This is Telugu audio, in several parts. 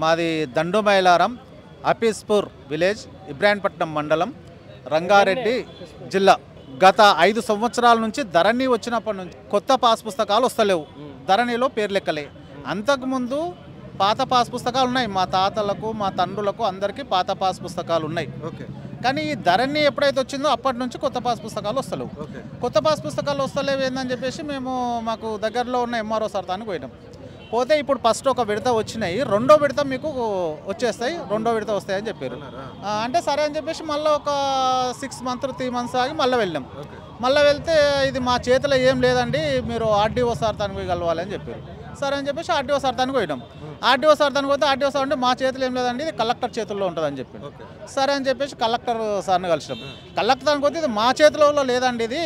మాది దండుమైలారం అపీస్పూర్ విలేజ్ ఇబ్రాహీంపట్నం మండలం రంగారెడ్డి జిల్లా. గత 5 సంవత్సరాల నుంచి ధరణి వచ్చినప్పటి నుంచి కొత్త పాస్ పుస్తకాలు వస్తలేవు. ధరణిలో పేరు లెక్కలే. అంతకుముందు పాత పాస్ పుస్తకాలు ఉన్నాయి. మా తాతలకు మా తండ్రులకు అందరికీ పాత పాస్ పుస్తకాలు ఉన్నాయి. కానీ ఈ ధరణి ఎప్పుడైతే వచ్చిందో అప్పటి నుంచి కొత్త పాస్ పుస్తకాలు వస్తలేవు. కొత్త పాస్ పుస్తకాలు వస్తలేవు ఏందని చెప్పేసి మేము మాకు దగ్గరలో ఉన్న ఎంఆర్ఓ సార్తానికి పోయినాం. పోతే ఇప్పుడు ఫస్ట్ ఒక విడత వచ్చినాయి, రెండో విడత మీకు వచ్చేస్తాయి, రెండో విడత వస్తాయని చెప్పారు. అంటే సరే అని చెప్పేసి మళ్ళీ ఒక 6 మంత్స్ 3 మంత్స్ ఆగి మళ్ళీ వెళ్ళాం. మళ్ళీ వెళ్తే ఇది మా చేతిలో ఏం లేదండి, మీరు ఆర్డీఓ సార్తానికి పోయి కలవాలని చెప్పారు. సరే అని చెప్పేసి ఆర్డీఓ సార్తానికి పోయినాం. ఆర్డీఓ సార్తానికి పోతే ఆర్డీఓ సార్ అంటే మా చేతిలో ఏం లేదండి, ఇది కలెక్టర్ చేతుల్లో ఉంటుందని చెప్పారు. సరే అని చెప్పేసి కలెక్టర్ సార్ని కలిసినాం. కలెక్టర్కి పోతే ఇది మా చేతిలో లేదండి, ఇది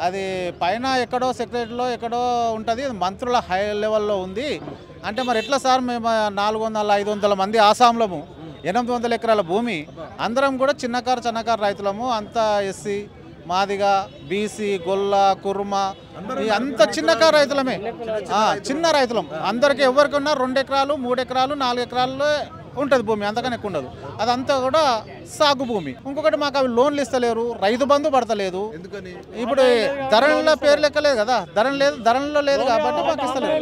అది పైన ఎక్కడో సెక్రటరీలో ఎక్కడో ఉంటుంది, మంత్రుల హై లెవెల్లో ఉంది అంటే మరి ఎట్లా సార్, మేము 400-500 మంది ఆసాంలము, 800 ఎకరాల భూమి, అందరం కూడా చిన్నకారు చిన్నకారు రైతులము, అంతా ఎస్సీ మాదిగా బీసీ గొల్ల కుర్మ అంత చిన్నకారు రైతులమే, చిన్న రైతులం. అందరికీ ఎవరికి ఉన్నా 2 ఎకరాలు 3 ఎకరాలు 4 ఎకరాల్లో ఉంటుంది భూమి, అంతకన్నా ఎక్కువ ఉండదు. అదంతా కూడా సాగు భూమి. ఇంకొకటి మాకు అవి లోన్లు ఇస్తలేరు, రైతు బంధు పడతలేదు. ఇప్పుడు ధరణిలో పేరు లెక్కలేదు కదా, ధరణిలో లేదు కాబట్టి మాకు ఇస్తలేదు.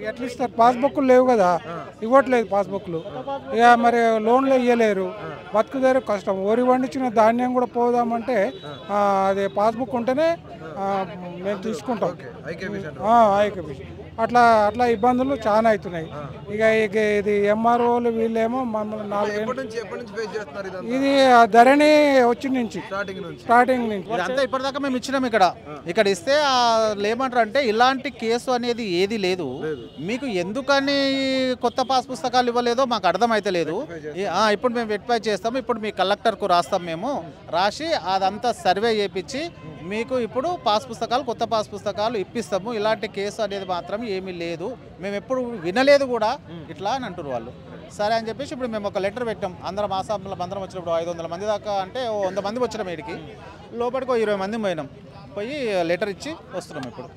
ఎట్లా ఇస్తారు? పాస్బుక్లు లేవు కదా, ఇవ్వట్లేదు పాస్బుక్లు. ఇక మరి లోన్లు ఇవ్వలేరు, బతుకుదేరు కష్టం. వరి పండించిన ధాన్యం కూడా పోదామంటే అది పాస్బుక్ ఉంటేనే మేము తీసుకుంటాం. ఐక్యమిషన్ అట్లా ఇబ్బందులు చాలా అవుతున్నాయి. ఇక ఇది ఎంఆర్ఓలు వీళ్ళేమో మమ్మల్ని 4 ఇది ధరణి వచ్చిన నుంచి స్టార్టింగ్ నుంచి ఇదంతా ఇప్పటిదాకా మేము ఇచ్చినాం. ఇక్కడ ఇస్తే ఏమంటారు అంటే ఇలాంటి కేసు అనేది ఏది లేదు, మీకు ఎందుకని కొత్త పాస్ పుస్తకాలు ఇవ్వలేదో మాకు అర్థమైతే లేదు. ఇప్పుడు మేము వెరిఫై చేస్తాము, ఇప్పుడు మీ కలెక్టర్కు రాస్తాం, మేము రాసి అదంతా సర్వే చేయించి మీకు ఇప్పుడు కొత్త పాస్ పుస్తకాలు ఇప్పిస్తాము. ఇలాంటి కేసు అనేది మాత్రం ఏమీ లేదు, మేము ఎప్పుడు వినలేదు కూడా ఇట్లా అని అంటారు వాళ్ళు. సరే అని చెప్పేసి ఇప్పుడు మేము ఒక లెటర్ పెట్టాం. అందరం ఆసాంలో అందరం వచ్చినప్పుడు 500 మంది దాకా అంటే 100 మంది వచ్చినాం. వీడికి లోపలికి 20 మంది పోయినాం. పోయి లెటర్ ఇచ్చి వస్తున్నాం ఇప్పుడు.